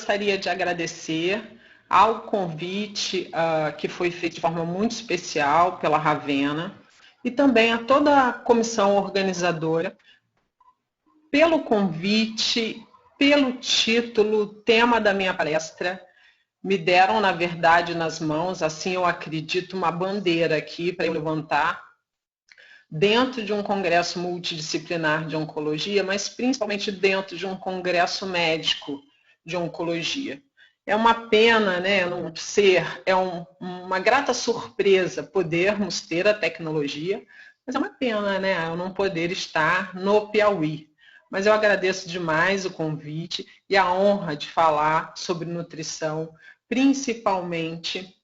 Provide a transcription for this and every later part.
gostaria de agradecer ao convite que foi feito de forma muito especial pela Ravenna e também a toda a comissão organizadora pelo convite, pelo título, tema da minha palestra. Me deram, na verdade, nas mãos, assim eu acredito, uma bandeira aqui para eu levantar dentro de um congresso multidisciplinar de oncologia, mas principalmente dentro de um congresso médico de oncologia. É uma pena, né, não ser, uma grata surpresa podermos ter a tecnologia, mas é uma pena, né, eu não poder estar no Piauí. Mas eu agradeço demais o convite e a honra de falar sobre nutrição, principalmente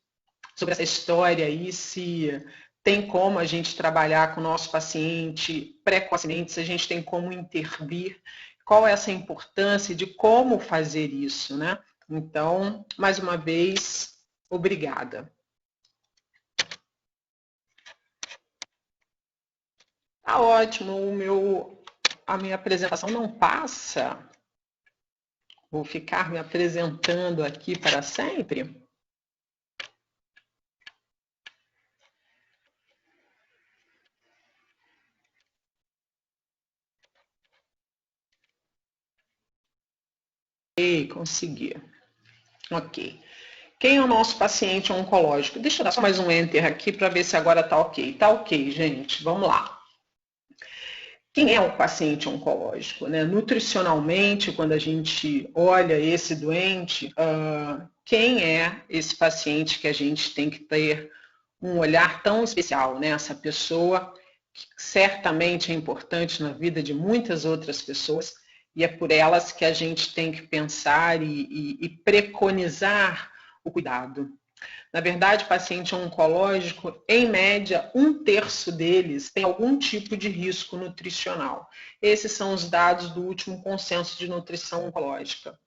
sobre essa história aí, se tem como a gente trabalhar com o nosso paciente precocemente, se a gente tem como intervir, qual é essa importância de como fazer isso, né? Então, mais uma vez, obrigada. Tá ótimo, a minha apresentação não passa. Vou ficar me apresentando aqui para sempre. Consegui. Ok. Quem é o nosso paciente oncológico? Deixa eu dar só mais um enter aqui para ver se agora está ok. Está ok, gente. Vamos lá. Quem é o paciente oncológico, né? Nutricionalmente, quando a gente olha esse doente, quem é esse paciente que a gente tem que ter um olhar tão especial, né? Essa pessoa que certamente é importante na vida de muitas outras pessoas e é por elas que a gente tem que pensar e preconizar o cuidado. Na verdade, paciente oncológico, em média, 1/3 deles tem algum tipo de risco nutricional. Esses são os dados do último consenso de nutrição oncológica.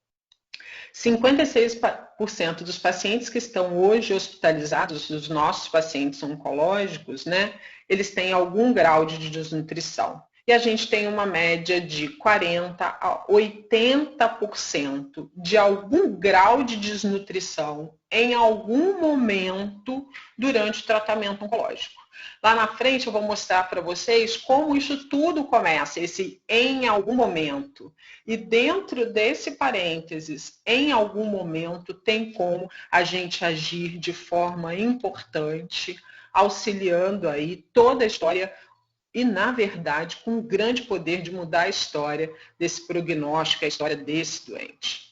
56% dos pacientes que estão hoje hospitalizados, dos nossos pacientes oncológicos, né, eles têm algum grau de desnutrição. E a gente tem uma média de 40% a 80% de algum grau de desnutrição em algum momento durante o tratamento oncológico. Lá na frente eu vou mostrar para vocês como isso tudo começa, esse em algum momento. E dentro desse parênteses, em algum momento, tem como a gente agir de forma importante, auxiliando aí toda a história e, na verdade, com um grande poder de mudar a história desse prognóstico, a história desse doente.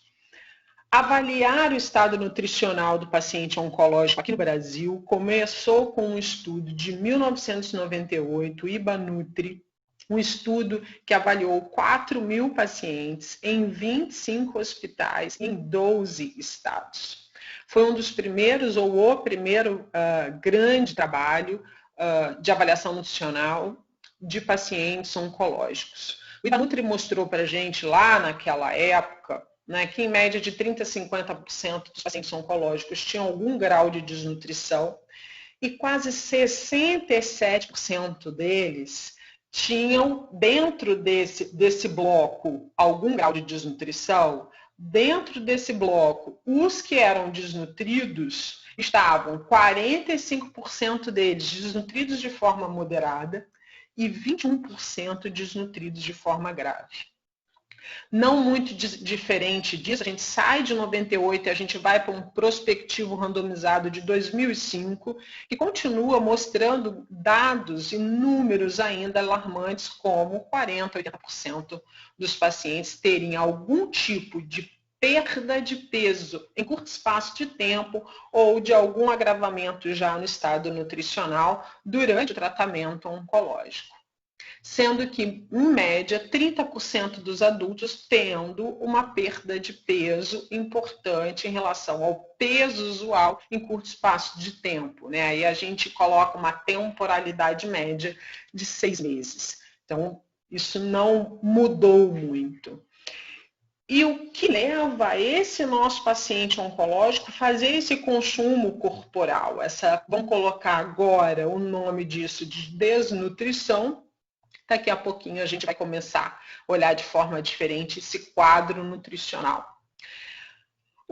Avaliar o estado nutricional do paciente oncológico aqui no Brasil começou com um estudo de 1998, IBANutri, um estudo que avaliou 4.000 pacientes em 25 hospitais em 12 estados. Foi um dos primeiros, ou o primeiro grande trabalho de avaliação nutricional de pacientes oncológicos. O IBANutri mostrou para a gente lá naquela época, né, que em média de 30% a 50% dos pacientes oncológicos tinham algum grau de desnutrição e quase 67% deles tinham dentro desse bloco algum grau de desnutrição. Dentro desse bloco, os que eram desnutridos estavam 45% deles desnutridos de forma moderada e 21% desnutridos de forma grave. Não muito diferente disso, a gente sai de 98 e a gente vai para um prospectivo randomizado de 2005, que continua mostrando dados e números ainda alarmantes, como 40%, 80% dos pacientes terem algum tipo de perda de peso em curto espaço de tempo ou de algum agravamento já no estado nutricional durante o tratamento oncológico. Sendo que, em média, 30% dos adultos tendo uma perda de peso importante em relação ao peso usual em curto espaço de tempo, né? Aí a gente coloca uma temporalidade média de 6 meses. Então, isso não mudou muito. E o que leva esse nosso paciente oncológico a fazer esse consumo corporal? Vamos colocar agora o nome disso de desnutrição. Daqui a pouquinho a gente vai começar a olhar de forma diferente esse quadro nutricional.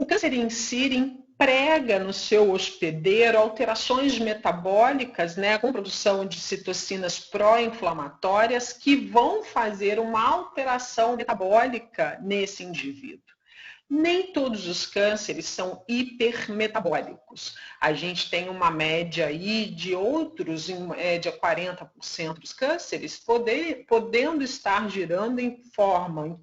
O câncer em si emprega no seu hospedeiro alterações metabólicas, né, com produção de citocinas pró-inflamatórias que vão fazer uma alteração metabólica nesse indivíduo. Nem todos os cânceres são hipermetabólicos. A gente tem uma média aí de outros, em média 40% dos cânceres, podendo estar girando em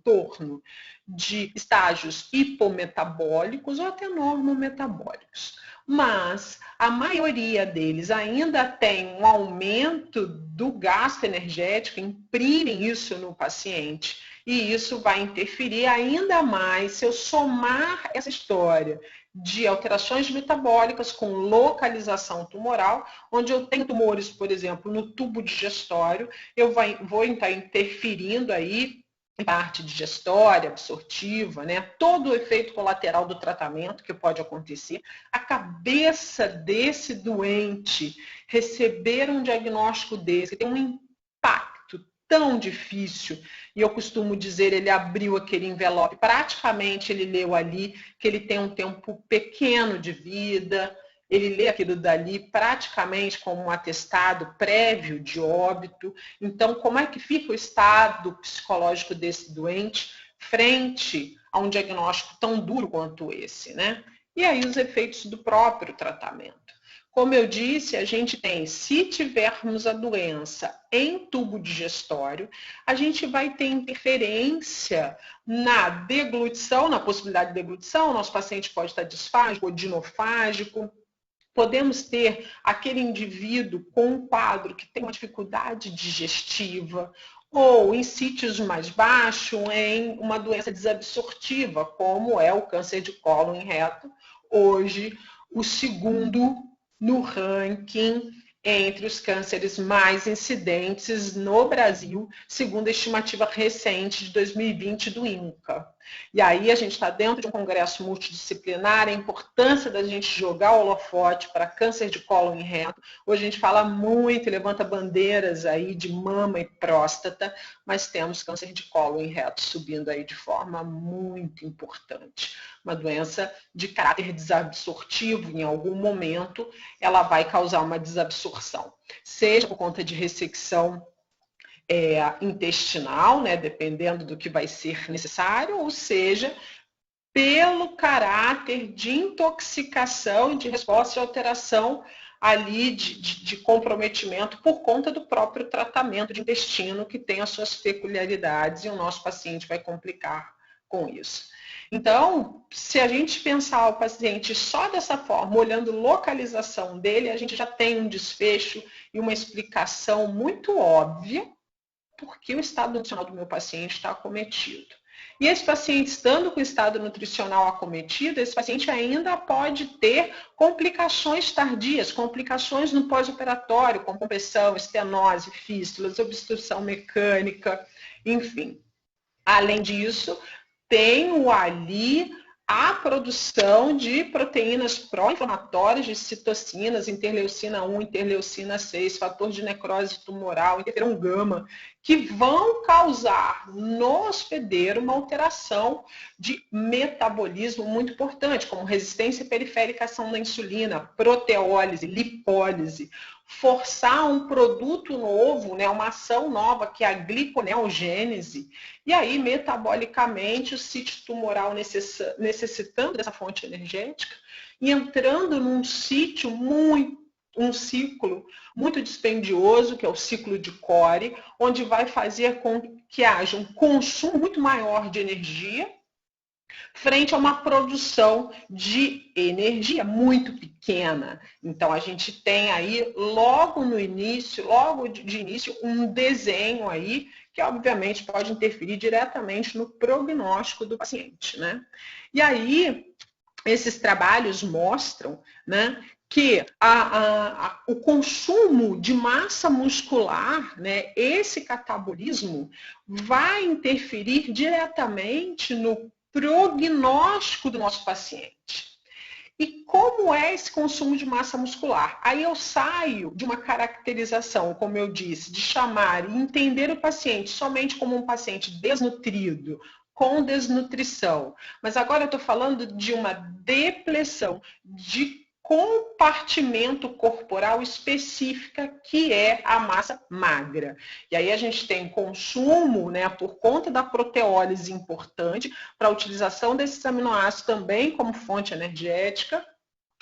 torno de estágios hipometabólicos ou até normometabólicos. Mas a maioria deles ainda tem um aumento do gasto energético, imprimem isso no paciente. E isso vai interferir ainda mais se eu somar essa história de alterações metabólicas com localização tumoral, onde eu tenho tumores, por exemplo, no tubo digestório, eu vou estar interferindo aí em parte digestória, absortiva, né? Todo o efeito colateral do tratamento que pode acontecer. A cabeça desse doente receber um diagnóstico desse tem um impacto tão difícil, e eu costumo dizer, ele abriu aquele envelope, praticamente ele leu ali que ele tem um tempo pequeno de vida, ele lê aquilo dali praticamente como um atestado prévio de óbito. Então, como é que fica o estado psicológico desse doente frente a um diagnóstico tão duro quanto esse, né? E aí os efeitos do próprio tratamento. Como eu disse, a gente tem, se tivermos a doença em tubo digestório, a gente vai ter interferência na deglutição, na possibilidade de deglutição, nosso paciente pode estar disfágico ou dinofágico. Podemos ter aquele indivíduo com um quadro que tem uma dificuldade digestiva, ou em sítios mais baixos, em uma doença desabsortiva, como é o câncer de cólon em reto, hoje o segundo no ranking entre os cânceres mais incidentes no Brasil, segundo a estimativa recente de 2020 do INCA. E aí a gente está dentro de um congresso multidisciplinar, a importância da gente jogar o holofote para câncer de cólon em reto. Hoje a gente fala muito e levanta bandeiras aí de mama e próstata, mas temos câncer de cólon em reto subindo aí de forma muito importante. Uma doença de caráter desabsortivo, em algum momento ela vai causar uma desabsorção, seja por conta de ressecção intestinal, né, dependendo do que vai ser necessário, ou seja, pelo caráter de intoxicação, de resposta e alteração ali de comprometimento por conta do próprio tratamento de intestino, que tem as suas peculiaridades, e o nosso paciente vai complicar com isso. Então, se a gente pensar o paciente só dessa forma, olhando localização dele, a gente já tem um desfecho e uma explicação muito óbvia porque o estado nutricional do meu paciente está acometido. E esse paciente, estando com o estado nutricional acometido, esse paciente ainda pode ter complicações tardias, complicações no pós-operatório, como compressão, estenose, fístulas, obstrução mecânica, enfim. Além disso, tenho ali a produção de proteínas pró-inflamatórias, de citocinas, interleucina 1, interleucina 6, fator de necrose tumoral, interferon gama, que vão causar no hospedeiro uma alteração de metabolismo muito importante, como resistência periférica à ação da insulina, proteólise, lipólise, forçar um produto novo, né, uma ação nova, que é a gliconeogênese, e aí, metabolicamente, o sítio tumoral necessitando dessa fonte energética e entrando num sítio um ciclo muito dispendioso, que é o ciclo de Core, onde vai fazer com que haja um consumo muito maior de energia, frente a uma produção de energia muito pequena. Então, a gente tem aí, logo no início, logo de início, um desenho aí que, obviamente, pode interferir diretamente no prognóstico do paciente, né? E aí, esses trabalhos mostram, né, que o consumo de massa muscular, né, esse catabolismo, vai interferir diretamente no prognóstico do nosso paciente. E como é esse consumo de massa muscular? Aí eu saio de uma caracterização, como eu disse, de chamar e entender o paciente somente como um paciente desnutrido, com desnutrição. Mas agora eu estou falando de uma depressão de compartimento corporal específica, que é a massa magra. E aí a gente tem consumo, né, por conta da proteólise importante, para a utilização desses aminoácidos também como fonte energética.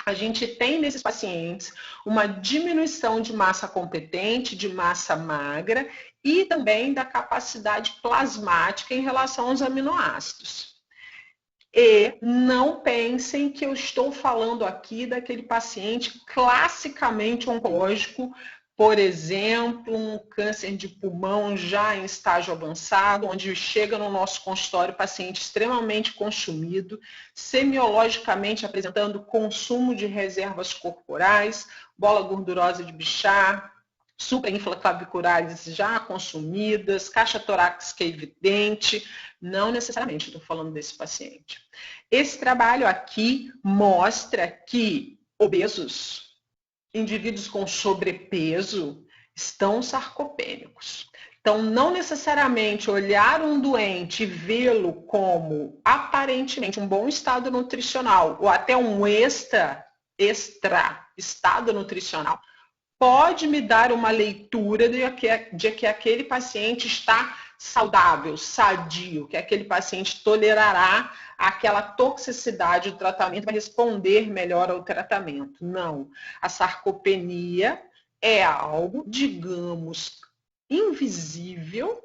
A gente tem nesses pacientes uma diminuição de massa competente, de massa magra e também da capacidade plasmática em relação aos aminoácidos. E não pensem que eu estou falando aqui daquele paciente classicamente oncológico, por exemplo, um câncer de pulmão já em estágio avançado, onde chega no nosso consultório paciente extremamente consumido, semiologicamente apresentando consumo de reservas corporais, bola gordurosa de Bichat, suprainflaviculares já consumidas, caixa torácica evidente. Não necessariamente estou falando desse paciente. Esse trabalho aqui mostra que obesos, indivíduos com sobrepeso, estão sarcopênicos. Então, não necessariamente olhar um doente e vê-lo como aparentemente um bom estado nutricional ou até um extra estado nutricional pode me dar uma leitura de que aquele paciente está saudável, sadio, que aquele paciente tolerará aquela toxicidade do tratamento, vai responder melhor ao tratamento. Não. A sarcopenia é algo, digamos, invisível,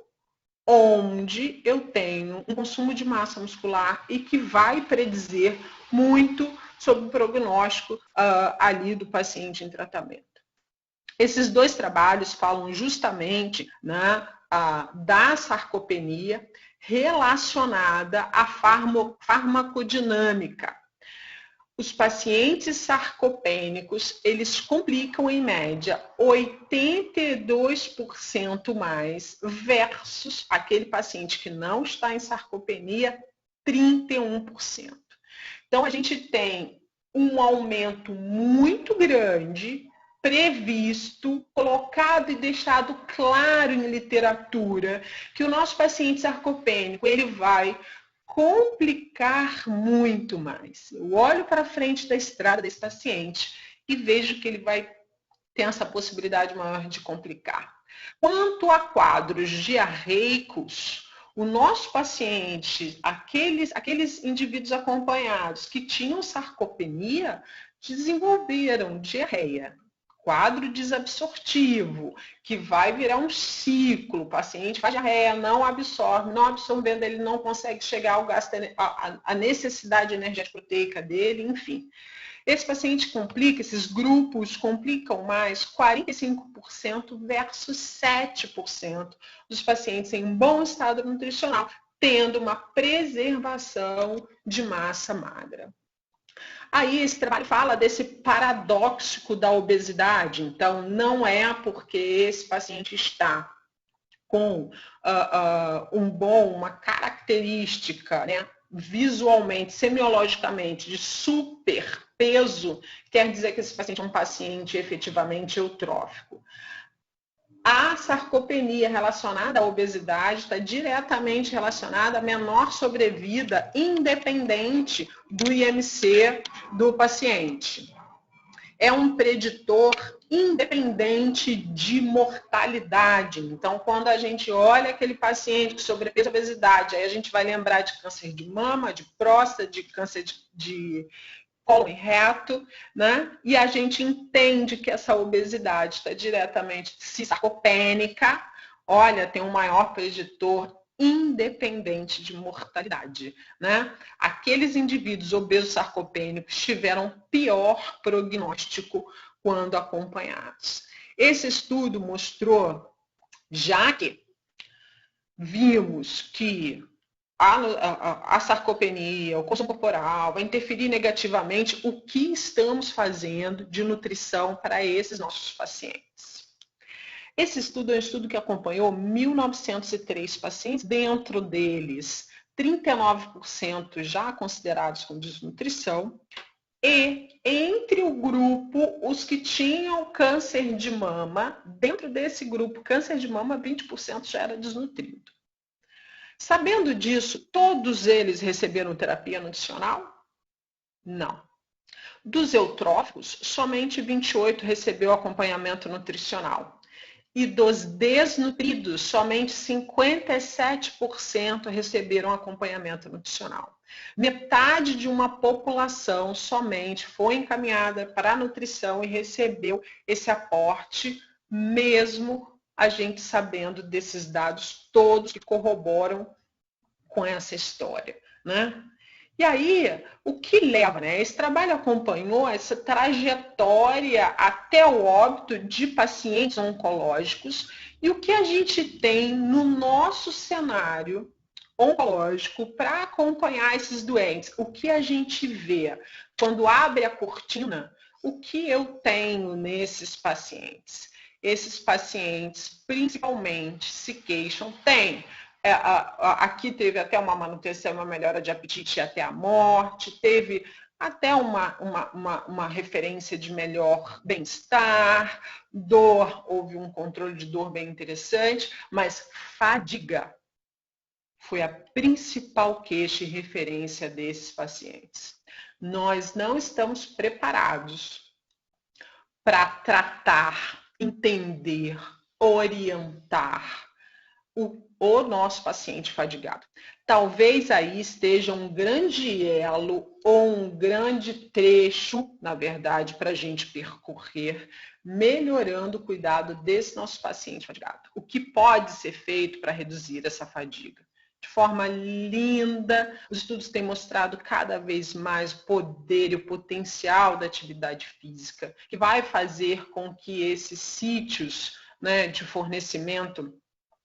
onde eu tenho um consumo de massa muscular e que vai predizer muito sobre o prognóstico ali do paciente em tratamento. Esses dois trabalhos falam justamente, né, da sarcopenia relacionada à farmacodinâmica. Os pacientes sarcopênicos, eles complicam em média 82% mais versus aquele paciente que não está em sarcopenia, 31%. Então, a gente tem um aumento muito grande previsto, colocado e deixado claro em literatura que o nosso paciente sarcopênico ele vai complicar muito mais. Eu olho para frente da estrada desse paciente e vejo que ele vai ter essa possibilidade maior de complicar. Quanto a quadros diarreicos, o nosso paciente, aqueles indivíduos acompanhados que tinham sarcopenia, desenvolveram diarreia. Quadro desabsortivo, que vai virar um ciclo. O paciente faz diarreia, não absorvendo, ele não consegue chegar ao gasto, a necessidade energética proteica dele, enfim. Esse paciente complica, esses grupos complicam mais 45% versus 7% dos pacientes em bom estado nutricional, tendo uma preservação de massa magra. Aí esse trabalho fala desse paradoxo da obesidade. Então, não é porque esse paciente está com uma característica, né, visualmente, semiologicamente, de superpeso, quer dizer que esse paciente é um paciente efetivamente eutrófico. A sarcopenia relacionada à obesidade está diretamente relacionada à menor sobrevida, independente do IMC do paciente. É um preditor independente de mortalidade. Então, quando a gente olha aquele paciente com sobrepeso e obesidade, aí a gente vai lembrar de câncer de mama, de próstata, de câncer de colo reto, né? E a gente entende que essa obesidade está diretamente sarcopênica, olha, tem um maior preditor independente de mortalidade, né? Aqueles indivíduos obesos sarcopênicos tiveram pior prognóstico quando acompanhados. Esse estudo mostrou, já que vimos que a sarcopenia, o consumo corporal, vai interferir negativamente, o que estamos fazendo de nutrição para esses nossos pacientes. Esse estudo é um estudo que acompanhou 1.903 pacientes, dentro deles 39% já considerados com desnutrição, e entre o grupo, os que tinham câncer de mama, dentro desse grupo, câncer de mama, 20% já era desnutrido. Sabendo disso, todos eles receberam terapia nutricional? Não. Dos eutróficos, somente 28 recebeu acompanhamento nutricional. E dos desnutridos, somente 57% receberam acompanhamento nutricional. Metade de uma população somente foi encaminhada para a nutrição e recebeu esse aporte, mesmo a gente sabendo desses dados todos que corroboram com essa história, né? E aí, o que leva, né? Esse trabalho acompanhou essa trajetória até o óbito de pacientes oncológicos e o que a gente tem no nosso cenário oncológico para acompanhar esses doentes. O que a gente vê quando abre a cortina, o que eu tenho nesses pacientes? Esses pacientes, principalmente, se queixam, aqui teve até uma manutenção, uma melhora de apetite até a morte, teve até uma referência de melhor bem-estar, dor, houve um controle de dor bem interessante, mas fadiga foi a principal queixa e referência desses pacientes. Nós não estamos preparados para tratar, entender, orientar o nosso paciente fadigado. Talvez aí esteja um grande elo ou um grande trecho, na verdade, para a gente percorrer, melhorando o cuidado desse nosso paciente fadigado. O que pode ser feito para reduzir essa fadiga? De forma linda, os estudos têm mostrado cada vez mais o poder e o potencial da atividade física, que vai fazer com que esses sítios, né, de fornecimento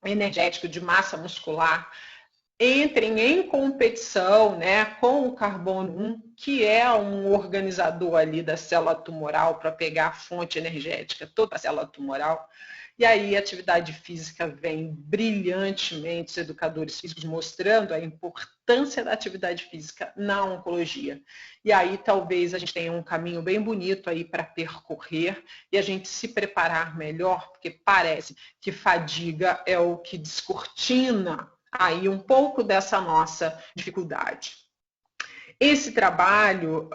energético de massa muscular entrem em competição, né, com o carbono 1, que é um organizador ali da célula tumoral para pegar a fonte energética toda a célula tumoral. E aí a atividade física vem brilhantemente, os educadores físicos mostrando a importância da atividade física na oncologia. E aí talvez a gente tenha um caminho bem bonito aí para percorrer e a gente se preparar melhor, porque parece que fadiga é o que descortina aí um pouco dessa nossa dificuldade. Esse trabalho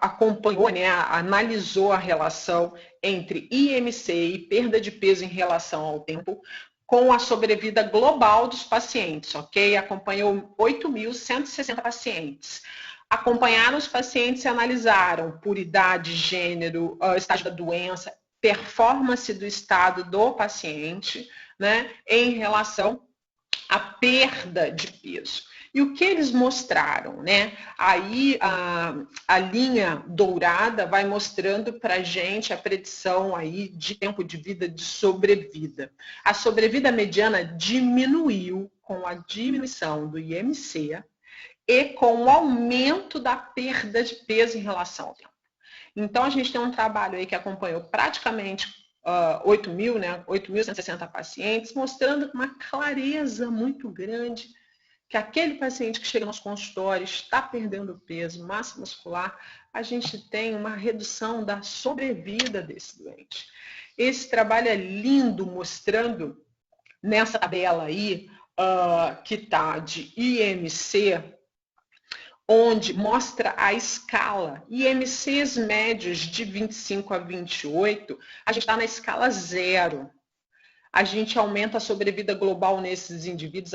acompanhou, né, analisou a relação entre IMC e perda de peso em relação ao tempo com a sobrevida global dos pacientes, ok? Acompanhou 8.160 pacientes. Acompanharam os pacientes e analisaram por idade, gênero, estágio da doença, performance do estado do paciente, né, em relação à perda de peso. E o que eles mostraram, né? Aí a linha dourada vai mostrando para a gente a predição aí de tempo de vida, de sobrevida. A sobrevida mediana diminuiu com a diminuição do IMC e com o aumento da perda de peso em relação ao tempo. Então, a gente tem um trabalho aí que acompanhou praticamente 8.000, né? 8.160 pacientes, mostrando com uma clareza muito grande que aquele paciente que chega no nosso consultório está perdendo peso, massa muscular, a gente tem uma redução da sobrevida desse doente. Esse trabalho é lindo, mostrando nessa tabela aí, que está de IMC, onde mostra a escala. IMCs médios de 25 a 28, a gente está na escala 0. A gente aumenta a sobrevida global nesses indivíduos,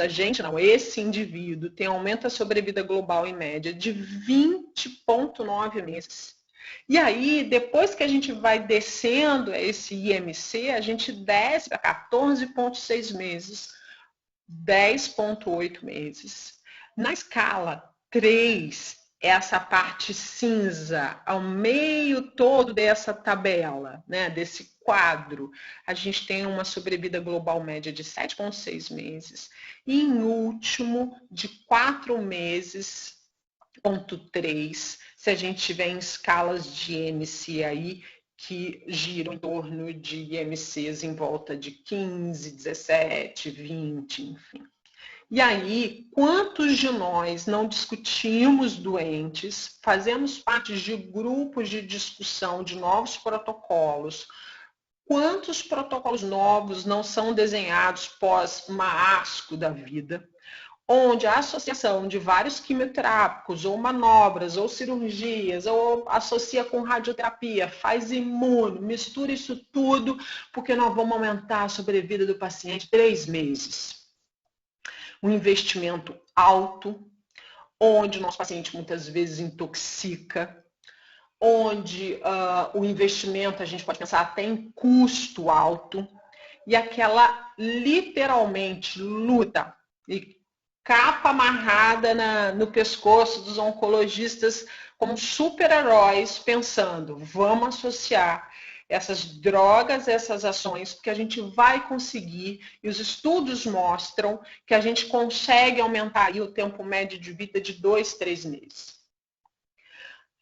esse indivíduo tem aumento a sobrevida global em média de 20,9 meses. E aí, depois que a gente vai descendo esse IMC, a gente desce para 14,6 meses, 10,8 meses. Na escala 3, essa parte cinza, ao meio todo dessa tabela, né, desse quadro, a gente tem uma sobrevida global média de 7,6 meses. E em último, de 4 meses, 0,3, se a gente tiver em escalas de IMC aí, que giram em torno de IMCs em volta de 15, 17, 20, enfim. E aí, quantos de nós não discutimos doentes, fazemos parte de grupos de discussão de novos protocolos, quantos protocolos novos não são desenhados pós-marasco da vida, onde a associação de vários quimioterápicos, ou manobras, ou cirurgias, ou associa com radioterapia, faz imuno, mistura isso tudo, porque nós vamos aumentar a sobrevida do paciente 3 meses. Um investimento alto, onde o nosso paciente muitas vezes intoxica, onde o investimento a gente pode pensar até em custo alto, e aquela literalmente luta e capa amarrada no pescoço dos oncologistas como super-heróis, pensando, vamos associar essas drogas, essas ações, porque a gente vai conseguir, e os estudos mostram que a gente consegue aumentar aí o tempo médio de vida de 2, 3 meses.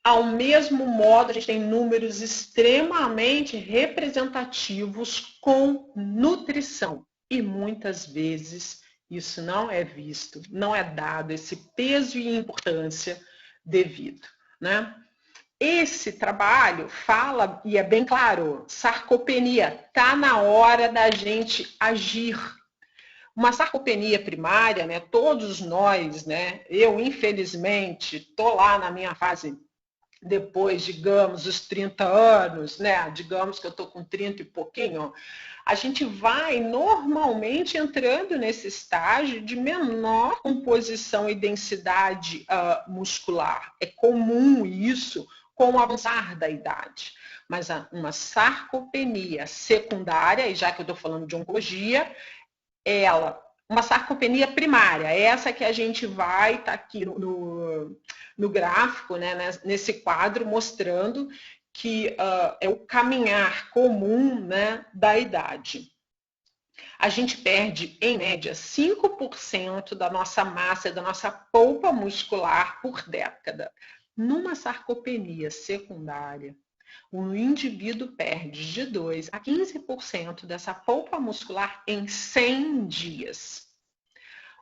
Ao mesmo modo, a gente tem números extremamente representativos com nutrição, e muitas vezes isso não é visto, não é dado esse peso e importância devido, né? Esse trabalho fala, e é bem claro, sarcopenia, está na hora da gente agir. Uma sarcopenia primária, né, todos nós, né, eu infelizmente estou lá na minha fase, depois, digamos, os 30 anos, né, digamos que eu estou com 30 e pouquinho, a gente vai normalmente entrando nesse estágio de menor composição e densidade muscular. É comum isso com o avançar da idade. Mas uma sarcopenia secundária, e já que eu estou falando de oncologia, uma sarcopenia primária, essa que a gente vai estar aqui no gráfico, né, nesse quadro, mostrando que é o caminhar comum, né, da idade. A gente perde, em média, 5% da nossa massa, da nossa polpa muscular por década. Numa sarcopenia secundária, o indivíduo perde de 2 a 15% dessa polpa muscular em 100 dias.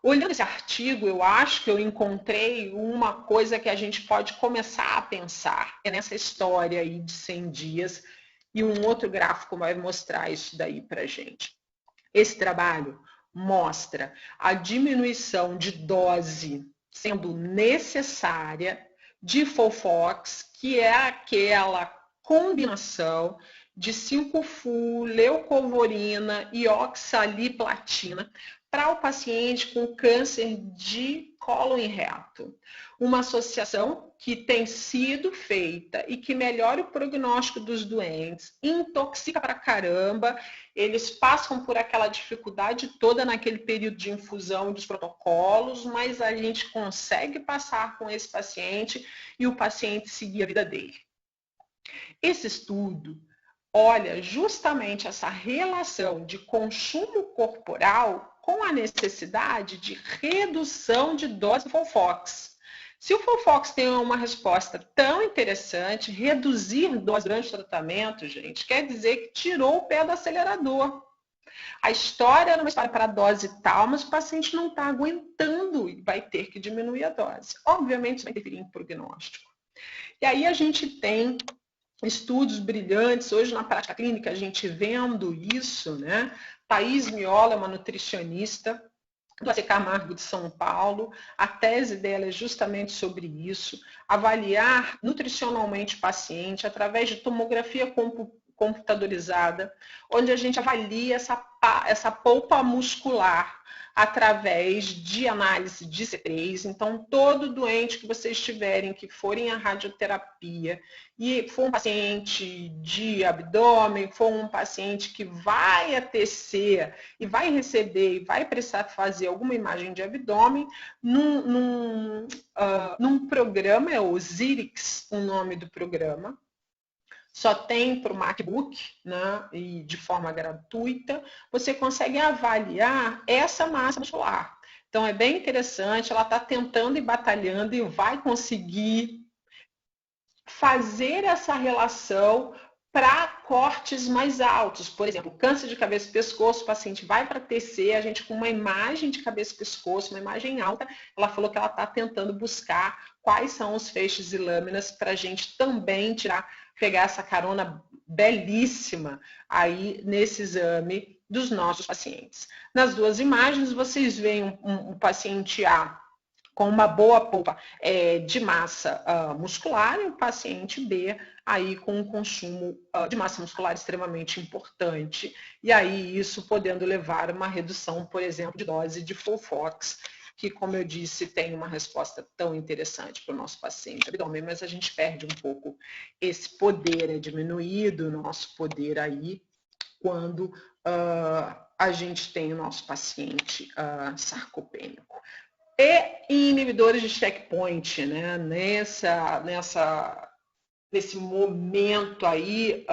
Olhando esse artigo, eu acho que eu encontrei uma coisa que a gente pode começar a pensar. É nessa história aí de 100 dias, e um outro gráfico vai mostrar isso daí para a gente. Esse trabalho mostra a diminuição de dose sendo necessária de Folfox, que é aquela combinação de 5-FU, leucovorina e oxaliplatina para o paciente com câncer de cólon reto. Uma associação que tem sido feita e que melhora o prognóstico dos doentes, intoxica pra caramba, eles passam por aquela dificuldade toda naquele período de infusão dos protocolos, mas a gente consegue passar com esse paciente e o paciente seguir a vida dele. Esse estudo olha justamente essa relação de consumo corporal com a necessidade de redução de dose do Folfox. Se o Folfox tem uma resposta tão interessante, reduzir dose durante o tratamento, gente, quer dizer que tirou o pé do acelerador. A história era uma história para dose tal, mas o paciente não está aguentando e vai ter que diminuir a dose. Obviamente, isso vai interferir em prognóstico. E aí a gente tem estudos brilhantes, hoje na prática clínica a gente vendo isso, né? Thaís Miola é uma nutricionista do AC Camargo de São Paulo, a tese dela é justamente sobre isso, avaliar nutricionalmente o paciente através de tomografia computadorizada, onde a gente avalia essa polpa muscular através de análise de C3. Então, todo doente que vocês tiverem que forem à radioterapia e for um paciente de abdômen, for um paciente que vai a TC e vai receber e vai precisar fazer alguma imagem de abdômen, num programa, é o Zirix, o nome do programa, só tem para o MacBook, né, e de forma gratuita, você consegue avaliar essa massa muscular. Então, é bem interessante, ela está tentando e batalhando e vai conseguir fazer essa relação para cortes mais altos. Por exemplo, câncer de cabeça e pescoço, o paciente vai para TC, a gente com uma imagem de cabeça e pescoço, uma imagem alta, ela falou que ela está tentando buscar quais são os feixes e lâminas para a gente também pegar essa carona belíssima aí nesse exame dos nossos pacientes. Nas duas imagens, vocês veem um paciente A com uma boa polpa de massa muscular e o paciente B aí com um consumo de massa muscular extremamente importante. E aí isso podendo levar a uma redução, por exemplo, de dose de FOLFOX, que, como eu disse, tem uma resposta tão interessante para o nosso paciente abdômen, mas a gente perde um pouco esse poder, é diminuído o nosso poder aí quando a gente tem o nosso paciente sarcopênico. E inibidores de checkpoint, né? Nesse momento aí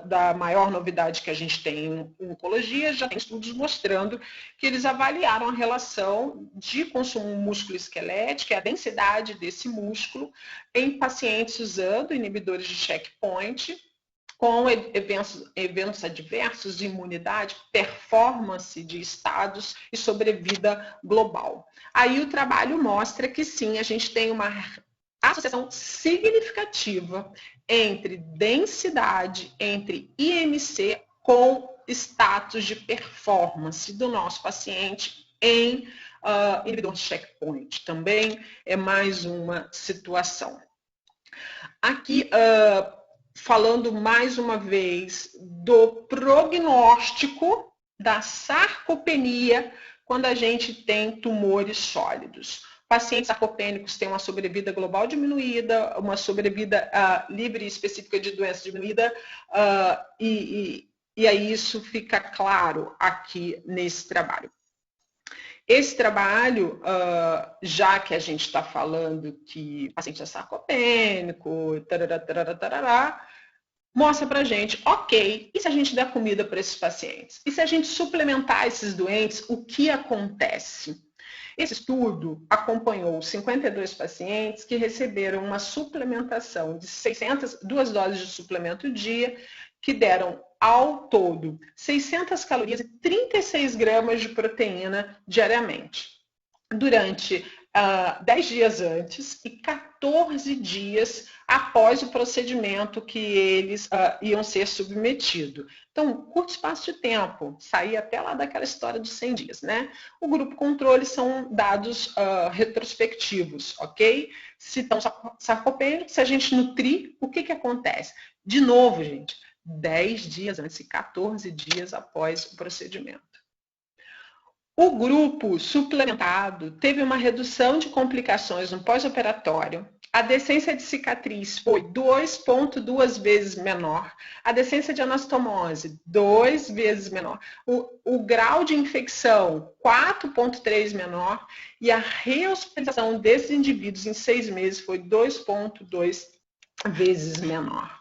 da maior novidade que a gente tem em oncologia, já tem estudos mostrando que eles avaliaram a relação de consumo músculo-esquelético, a densidade desse músculo, em pacientes usando inibidores de checkpoint, com eventos adversos de imunidade, performance de estados e sobrevida global. Aí o trabalho mostra que sim, a gente tem uma associação significativa entre densidade, entre IMC com status de performance do nosso paciente em inibidor de checkpoint. Também é mais uma situação. Aqui, falando mais uma vez do prognóstico da sarcopenia quando a gente tem tumores sólidos. Pacientes sarcopênicos têm uma sobrevida global diminuída, uma sobrevida livre e específica de doença diminuída, e aí isso fica claro aqui nesse trabalho. Esse trabalho, já que a gente está falando que o paciente é sarcopênico, mostra para a gente, ok, e se a gente der comida para esses pacientes? E se a gente suplementar esses doentes, o que acontece? Esse estudo acompanhou 52 pacientes que receberam uma suplementação de 2 doses de suplemento dia, que deram ao todo 600 calorias e 36 gramas de proteína diariamente, durante 10 dias antes e 14 dias após o procedimento que eles iam ser submetidos. Então, curto espaço de tempo, sair até lá daquela história dos 100 dias, né? O grupo controle são dados retrospectivos, ok? Se estão sarcopênicos, se a gente nutrir, o que acontece? De novo, gente, 10 dias antes e 14 dias após o procedimento. O grupo suplementado teve uma redução de complicações no pós-operatório. A decência de cicatriz foi 2,2 vezes menor. A decência de anastomose, 2 vezes menor. O grau de infecção, 4,3 menor. E a rehospitalização desses indivíduos em 6 meses foi 2,2 vezes menor.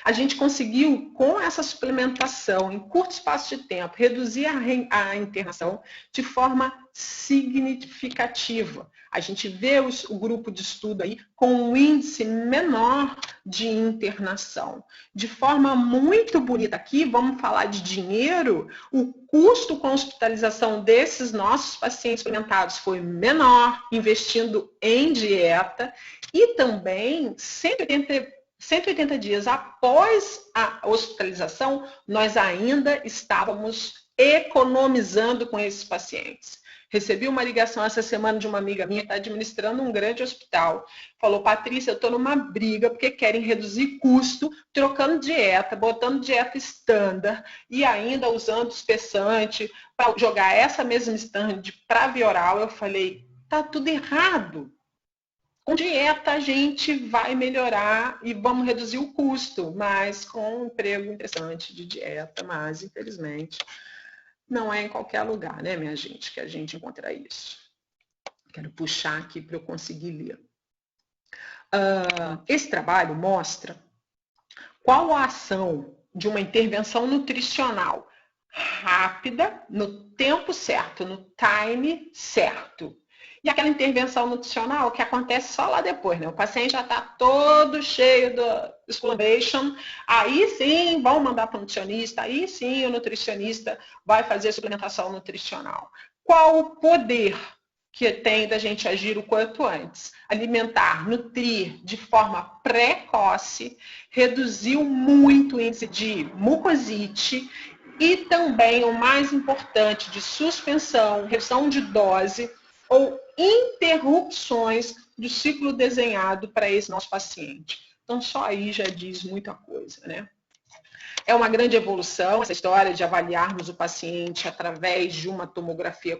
A gente conseguiu, com essa suplementação, em curto espaço de tempo, reduzir a internação de forma significativa. A gente vê o grupo de estudo aí com um índice menor de internação. De forma muito bonita aqui, vamos falar de dinheiro, o custo com a hospitalização desses nossos pacientes suplementados foi menor, investindo em dieta, e também 180 dias após a hospitalização, nós ainda estávamos economizando com esses pacientes. Recebi uma ligação essa semana de uma amiga minha que está administrando um grande hospital. Falou, Patrícia, eu estou numa briga porque querem reduzir custo, trocando dieta, botando dieta estándar e ainda usando espessante para jogar essa mesma estándar para via oral. Eu falei, tá tudo errado. Com dieta a gente vai melhorar e vamos reduzir o custo, mas com um emprego interessante de dieta, mas infelizmente não é em qualquer lugar, né, minha gente, que a gente encontra isso. Quero puxar aqui para eu conseguir ler. Esse trabalho mostra qual a ação de uma intervenção nutricional rápida, no tempo certo, no time certo. E aquela intervenção nutricional que acontece só lá depois, né? O paciente já está todo cheio do sclambation, aí sim vão mandar para o nutricionista, aí sim o nutricionista vai fazer suplementação nutricional. Qual o poder que tem da gente agir o quanto antes. Alimentar, nutrir de forma precoce, reduziu muito o índice de mucosite e também, o mais importante, de suspensão, redução de dose ou interrupções do ciclo desenhado para esse nosso paciente. Então, só aí já diz muita coisa, né? É uma grande evolução essa história de avaliarmos o paciente através de uma tomografia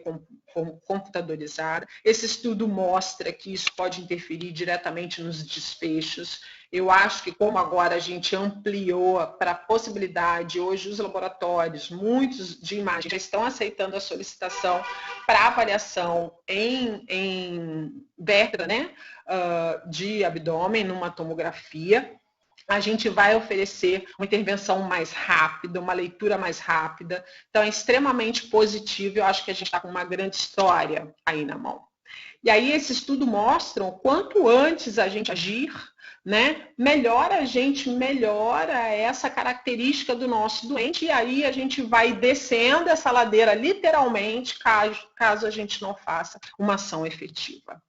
computadorizada. Esse estudo mostra que isso pode interferir diretamente nos desfechos. Eu acho que como agora a gente ampliou para a possibilidade, hoje os laboratórios, muitos de imagem, já estão aceitando a solicitação para avaliação em vértebra, né, de abdômen, numa tomografia. A gente vai oferecer uma intervenção mais rápida, uma leitura mais rápida. Então, é extremamente positivo. Eu acho que a gente está com uma grande história aí na mão. E aí, esse estudo mostra o quanto antes a gente agir, né, melhora essa característica do nosso doente. E aí, a gente vai descendo essa ladeira, literalmente, caso a gente não faça uma ação efetiva.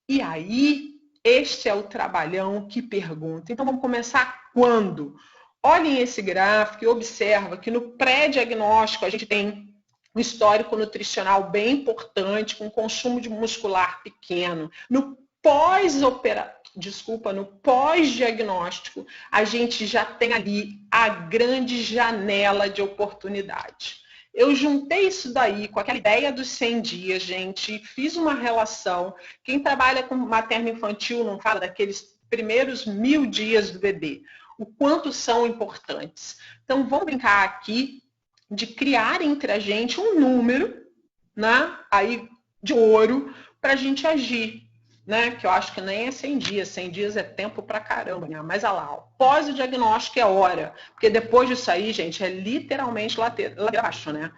E aí, este é o trabalhão que pergunta. Então, vamos começar quando? Olhem esse gráfico e observa que no pré-diagnóstico a gente tem um histórico nutricional bem importante, com consumo de muscular pequeno. No pós-diagnóstico, a gente já tem ali a grande janela de oportunidade. Eu juntei isso daí com aquela ideia dos 100 dias, gente, fiz uma relação. Quem trabalha com materno-infantil não fala daqueles primeiros 1000 dias do bebê, o quanto são importantes. Então, vamos brincar aqui de criar entre a gente um número, né, aí, de ouro para a gente agir. Né, que eu acho que nem é 100 dias, 100 dias é tempo pra caramba, né? Mas olha lá, pós o diagnóstico é hora, porque depois disso aí, gente, é literalmente ladeira abaixo, né?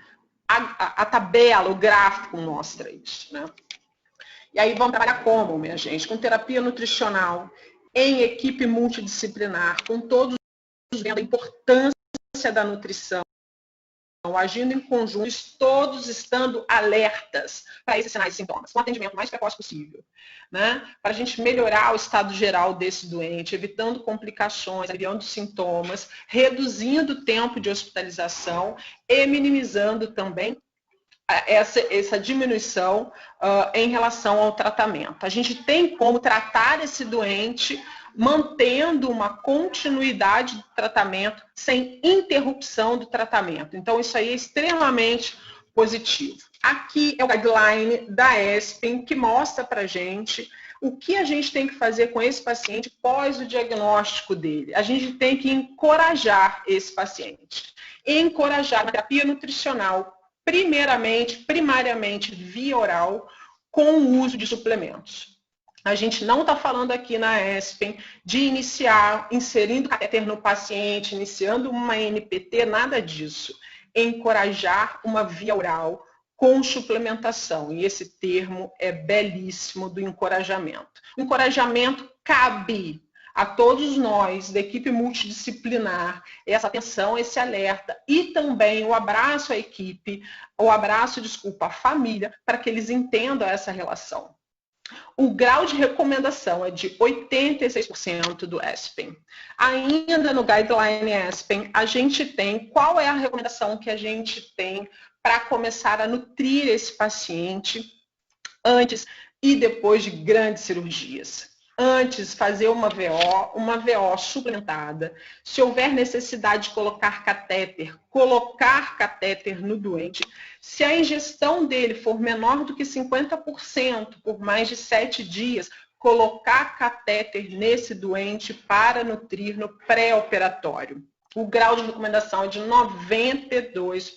A tabela, o gráfico mostra isso, né? E aí vamos trabalhar como, minha gente? Com terapia nutricional, em equipe multidisciplinar, com todos vendo a importância da nutrição, agindo em conjunto, todos estando alertas para esses sinais e sintomas, com o atendimento mais precoce possível, né? Para a gente melhorar o estado geral desse doente, evitando complicações, aliviando sintomas, reduzindo o tempo de hospitalização e minimizando também essa diminuição em relação ao tratamento. A gente tem como tratar esse doente mantendo uma continuidade do tratamento sem interrupção do tratamento. Então, isso aí é extremamente positivo. Aqui é o guideline da ESPEN, que mostra para a gente o que a gente tem que fazer com esse paciente pós o diagnóstico dele. A gente tem que encorajar esse paciente. Encorajar a terapia nutricional, primariamente via oral, com o uso de suplementos. A gente não está falando aqui na ESPEN de iniciar, inserindo catéter no paciente, iniciando uma NPT, nada disso. Encorajar uma via oral com suplementação. E esse termo é belíssimo do encorajamento. O encorajamento cabe a todos nós, da equipe multidisciplinar, essa atenção, esse alerta e também o abraço à equipe, à família, para que eles entendam essa relação. O grau de recomendação é de 86% do ESPEN. Ainda no Guideline ESPEN, a gente tem qual é a recomendação que a gente tem para começar a nutrir esse paciente antes e depois de grandes cirurgias. Antes, fazer uma VO suplementada. Se houver necessidade de colocar catéter no doente. Se a ingestão dele for menor do que 50% por mais de 7 dias, colocar catéter nesse doente para nutrir no pré-operatório. O grau de recomendação é de 92%.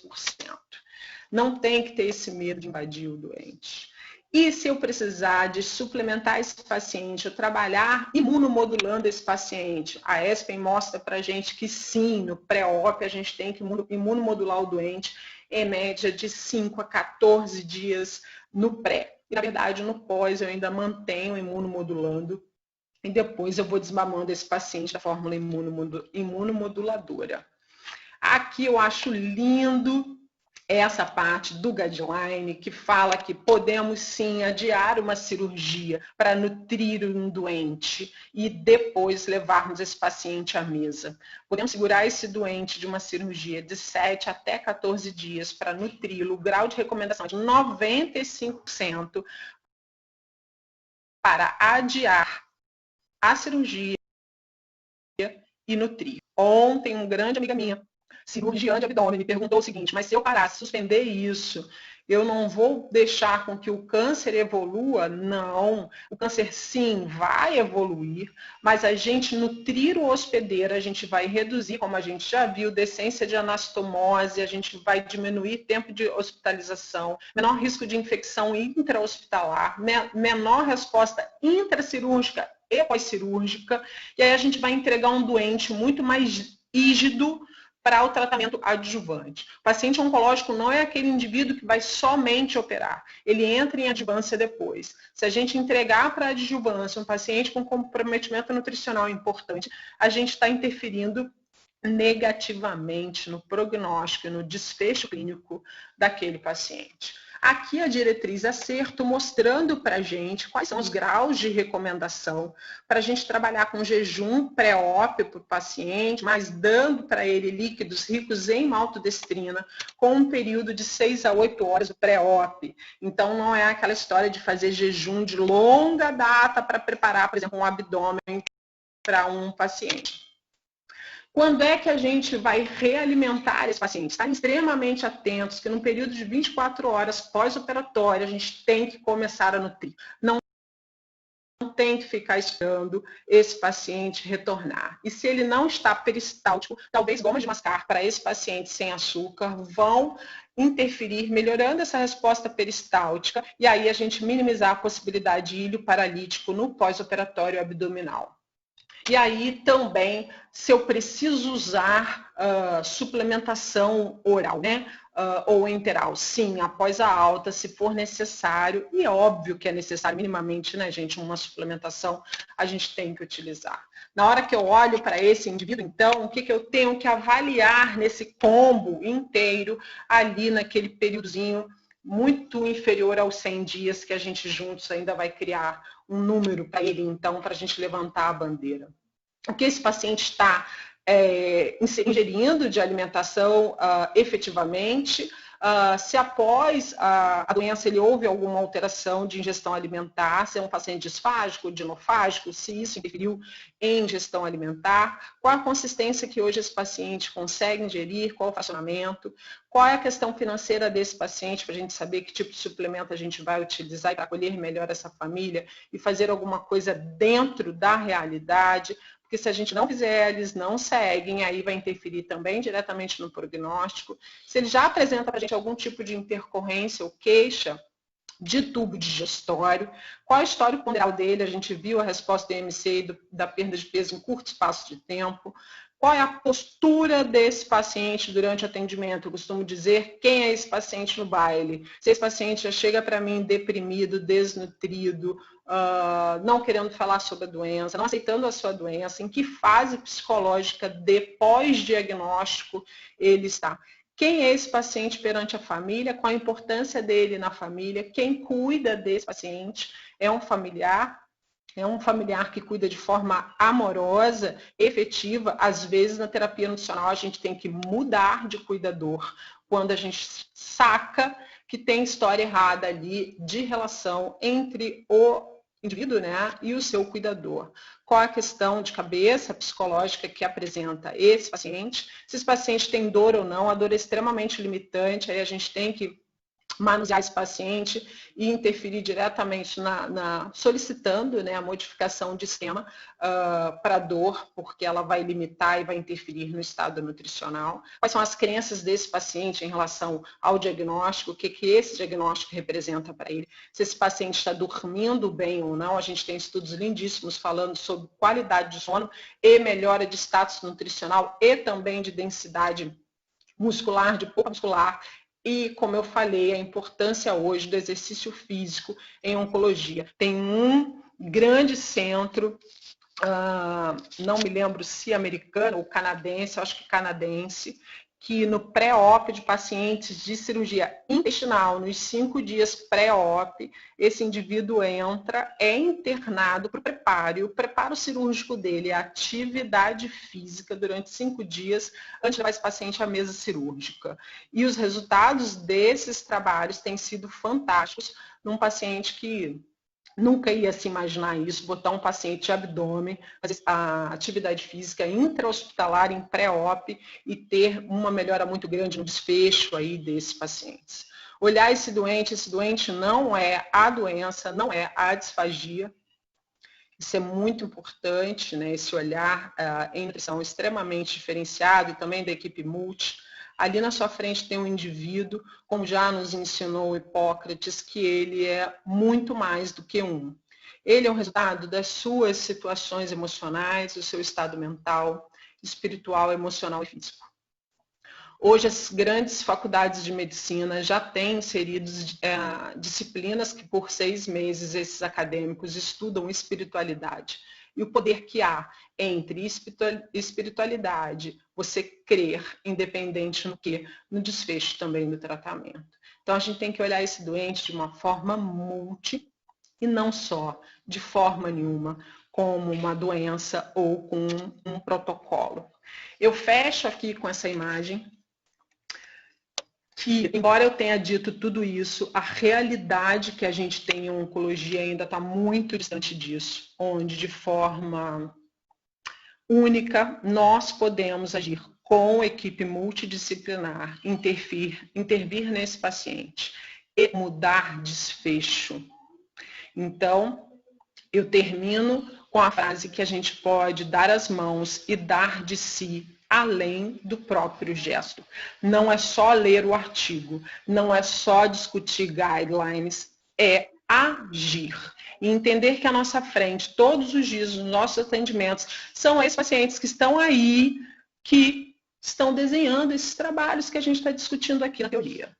Não tem que ter esse medo de invadir o doente. E se eu precisar de suplementar esse paciente, eu trabalhar imunomodulando esse paciente, a ESPEN mostra para a gente que sim, no pré-op a gente tem que imunomodular o doente em média de 5 a 14 dias no pré. E, na verdade, no pós eu ainda mantenho imunomodulando e depois eu vou desmamando esse paciente da fórmula imunomoduladora. Aqui eu acho lindo essa parte do guideline que fala que podemos sim adiar uma cirurgia para nutrir um doente e depois levarmos esse paciente à mesa. Podemos segurar esse doente de uma cirurgia de 7 até 14 dias para nutri-lo. O grau de recomendação é de 95% para adiar a cirurgia e nutrir. Ontem, uma grande amiga minha, cirurgiã de abdômen, me perguntou o seguinte: mas se eu parasse, suspender isso, eu não vou deixar com que o câncer evolua? Não, o câncer sim vai evoluir, mas a gente nutrir o hospedeiro, a gente vai reduzir, como a gente já viu, decência de anastomose, a gente vai diminuir tempo de hospitalização, menor risco de infecção intra-hospitalar, menor resposta intracirúrgica e pós-cirúrgica, e aí a gente vai entregar um doente muito mais rígido para o tratamento adjuvante. O paciente oncológico não é aquele indivíduo que vai somente operar, ele entra em adjuvância depois. Se a gente entregar para a adjuvância um paciente com comprometimento nutricional importante, a gente está interferindo negativamente no prognóstico e no desfecho clínico daquele paciente. Aqui a diretriz acerto mostrando para a gente quais são os graus de recomendação para a gente trabalhar com jejum pré-op para o paciente, mas dando para ele líquidos ricos em maltodestrina com um período de 6 a 8 horas pré-op. Então não é aquela história de fazer jejum de longa data para preparar, por exemplo, um abdômen para um paciente. Quando é que a gente vai realimentar esse paciente? Estar extremamente atentos que no período de 24 horas pós-operatório a gente tem que começar a nutrir. Não tem que ficar esperando esse paciente retornar. E se ele não está peristáltico, talvez gomas de mascar para esse paciente sem açúcar vão interferir, melhorando essa resposta peristáltica, e aí a gente minimizar a possibilidade de ilho paralítico no pós-operatório abdominal. E aí também, se eu preciso usar suplementação oral, né? Ou enteral, sim, após a alta, se for necessário, e é óbvio que é necessário minimamente, né, gente, uma suplementação a gente tem que utilizar. Na hora que eu olho para esse indivíduo, então, o que eu tenho que avaliar nesse combo inteiro, ali naquele períodozinho muito inferior aos 100 dias, que a gente juntos ainda vai criar um número para ele, então, para a gente levantar a bandeira. O que esse paciente está ingerindo de alimentação efetivamente, se após a doença ele houve alguma alteração de ingestão alimentar, se é um paciente disfágico, dinofágico, se isso interferiu em ingestão alimentar, qual a consistência que hoje esse paciente consegue ingerir, qual o fracionamento, qual é a questão financeira desse paciente, para a gente saber que tipo de suplemento a gente vai utilizar para acolher melhor essa família e fazer alguma coisa dentro da realidade, porque se a gente não fizer, eles não seguem, aí vai interferir também diretamente no prognóstico. Se ele já apresenta para a gente algum tipo de intercorrência ou queixa de tubo digestório, qual é o histórico ponderal dele, a gente viu a resposta do IMC e da perda de peso em curto espaço de tempo. Qual é a postura desse paciente durante o atendimento? Eu costumo dizer quem é esse paciente no baile. Se esse paciente já chega para mim deprimido, desnutrido, não querendo falar sobre a doença, não aceitando a sua doença, em que fase psicológica de pós-diagnóstico ele está? Quem é esse paciente perante a família? Qual a importância dele na família? Quem cuida desse paciente? É um familiar? É um familiar que cuida de forma amorosa, efetiva? Às vezes, na terapia nutricional, a gente tem que mudar de cuidador quando a gente saca que tem história errada ali de relação entre o indivíduo, né, e o seu cuidador. Qual a questão de cabeça psicológica que apresenta esse paciente? Se esse paciente tem dor ou não, a dor é extremamente limitante, aí a gente tem que manusear esse paciente e interferir diretamente solicitando, né, a modificação de esquema para dor, porque ela vai limitar e vai interferir no estado nutricional. Quais são as crenças desse paciente em relação ao diagnóstico, o que esse diagnóstico representa para ele, se esse paciente está dormindo bem ou não. A gente tem estudos lindíssimos falando sobre qualidade de sono e melhora de status nutricional e também de densidade muscular, de polpa muscular. E, como eu falei, a importância hoje do exercício físico em oncologia. Tem um grande centro, não me lembro se americano ou canadense, acho que canadense, que no pré-op de pacientes de cirurgia intestinal, nos 5 dias pré-op, esse indivíduo entra, é internado para o preparo, e o preparo cirúrgico dele é a atividade física durante 5 dias antes de levar esse paciente à mesa cirúrgica. E os resultados desses trabalhos têm sido fantásticos num paciente que nunca ia se imaginar isso, botar um paciente de abdômen, fazer a atividade física intra-hospitalar em pré-op e ter uma melhora muito grande no desfecho aí desses pacientes. Olhar esse doente não é a doença, não é a disfagia. Isso é muito importante, né? Esse olhar em nutrição extremamente diferenciado e também da equipe multi. Ali na sua frente tem um indivíduo, como já nos ensinou Hipócrates, que ele é muito mais do que um. Ele é o resultado das suas situações emocionais, do seu estado mental, espiritual, emocional e físico. Hoje, as grandes faculdades de medicina já têm inseridos disciplinas que, por 6 meses, esses acadêmicos estudam espiritualidade. E o poder que há entre espiritualidade, você crer, independente no quê? No desfecho também do tratamento. Então, a gente tem que olhar esse doente de uma forma multi e não só, de forma nenhuma, como uma doença ou com um protocolo. Eu fecho aqui com essa imagem que, embora eu tenha dito tudo isso, a realidade que a gente tem em oncologia ainda está muito distante disso, onde de forma única nós podemos agir com equipe multidisciplinar, intervir nesse paciente e mudar desfecho. Então, eu termino com a frase que a gente pode dar as mãos e dar de si além do próprio gesto. Não é só ler o artigo, não é só discutir guidelines, é agir. E entender que à nossa frente, todos os dias, os nossos atendimentos, são esses pacientes que estão aí, que estão desenhando esses trabalhos que a gente está discutindo aqui na teoria.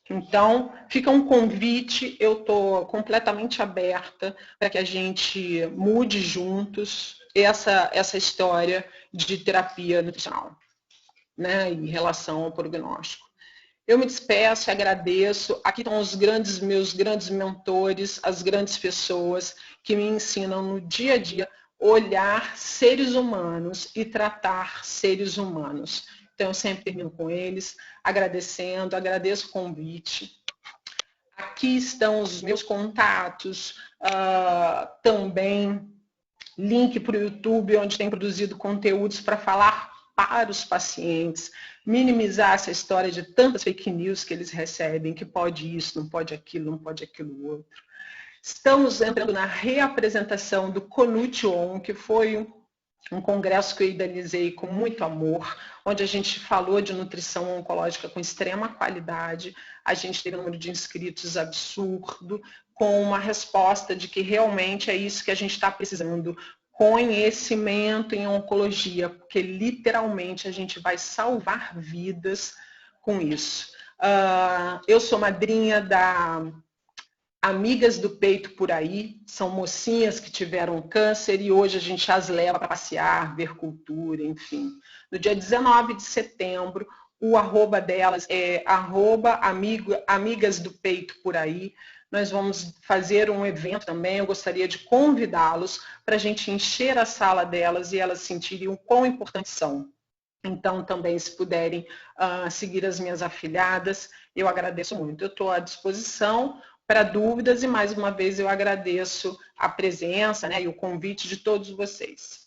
Então, fica um convite, eu estou completamente aberta para que a gente mude juntos essa história de terapia nutricional, né, em relação ao prognóstico. Eu me despeço, agradeço. Aqui estão meus grandes mentores, as grandes pessoas que me ensinam no dia a dia olhar seres humanos e tratar seres humanos. Então, eu sempre termino com eles, agradecendo, agradeço o convite. Aqui estão os meus contatos, também link para o YouTube, onde tem produzido conteúdos para falar para os pacientes, minimizar essa história de tantas fake news que eles recebem, que pode isso, não pode aquilo, não pode aquilo outro. Estamos entrando na reapresentação do CONUT-ON, que foi um congresso que eu idealizei com muito amor, onde a gente falou de nutrição oncológica com extrema qualidade, a gente teve um número de inscritos absurdo, com uma resposta de que realmente é isso que a gente está precisando, conhecimento em oncologia, porque literalmente a gente vai salvar vidas com isso. Eu sou madrinha da Amigas do Peito Por Aí, são mocinhas que tiveram câncer e hoje a gente as leva para passear, ver cultura, enfim. No dia 19 de setembro, o arroba delas é @amigas do peito por aí. Nós vamos fazer um evento também, eu gostaria de convidá-los para a gente encher a sala delas e elas sentirem o quão importantes são. Então, também, se puderem seguir as minhas afiliadas, eu agradeço muito. Eu estou à disposição para dúvidas e, mais uma vez, eu agradeço a presença, né, e o convite de todos vocês.